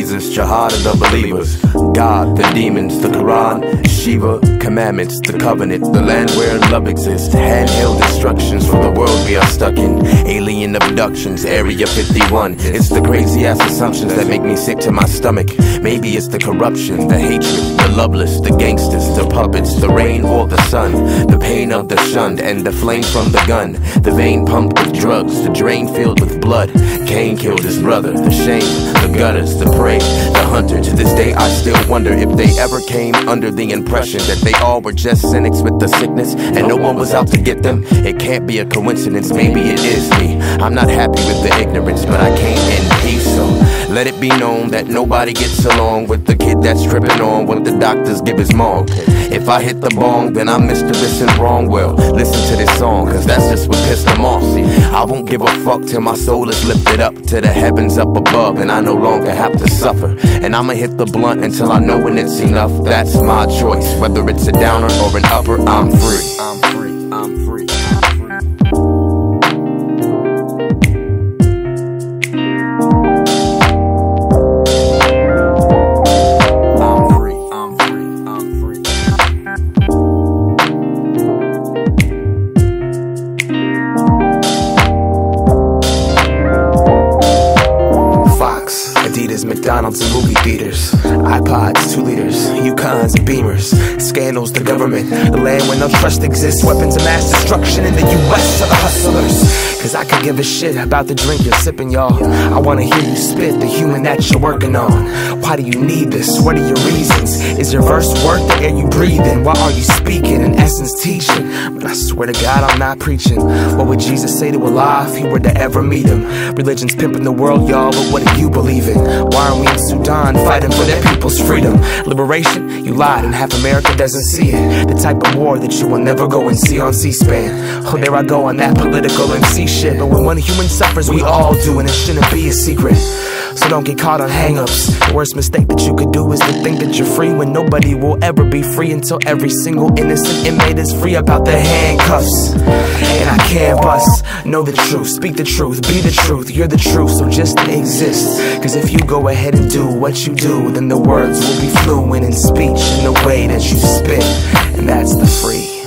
Jesus, jihad of the believers, God, the demons, the Quran, Shiva, commandments, the covenant, the land where love exists, handheld instructions for the world we are stuck in, alien abductions, Area 51. It's the crazy ass assumptions that make me sick to my stomach. Maybe it's the corruption, the hatred, the loveless, the gangsters, the puppets, the rain or the sun, the pain of the shunned, and the flame from the gun, the vein pumped with drugs, the drain filled with blood. Cain killed his brother, the shame, the gutters, the prey, the hunter. To this day I still wonder if they ever came under the impression that they all were just cynics with the sickness and no one was out to get them. It can't be a coincidence, maybe it is me. I'm not happy with the ignorance, but I came in peace, so let it be known that nobody gets along with the kid that's tripping on what the doctors give his mom. If I hit the bong, then I'm Mr. Listen Wrong. Well, listen to this song, cause that's just what pissed them off. I won't give a fuck till my soul is lifted up to the heavens up above, and I no longer have to suffer. And I'ma hit the blunt until I know when it's enough. That's my choice, whether it's a downer or an upper. I'm free. I'm free. I'm free. Adidas, McDonald's, and movie theaters, iPods, 2 liters, Yukons and Beamers, scandals, the government, the land where no trust exists, weapons of mass destruction in the US are the hustlers. Cause I could give a shit about the drink you're sipping, y'all. I wanna hear you spit the human that you're working on. Why do you need this? What are your reasons? Is your verse worth the air you breathe in? Why are you speaking, in essence teaching? But I swear to God I'm not preaching. What would Jesus say to Allah if he were to ever meet him? Religion's pimping the world, y'all, but what do you believe in? Why are we in Sudan fighting for their people's freedom? Liberation? You lied and half America doesn't see it. The type of war that you will never go and see on C-SPAN. Oh, there I go on that political MC shit. But when one human suffers, we all do, and it shouldn't be a secret. So don't get caught on hang-ups. The worst mistake that you could do is to think that you're free, when nobody will ever be free until every single innocent inmate is free about their handcuffs. And I can't bust. Know the truth, speak the truth, be the truth. You're the truth, so just exist. Cause if you go ahead and do what you do, then the words will be fluent in speech in the way that you spit. And that's the free.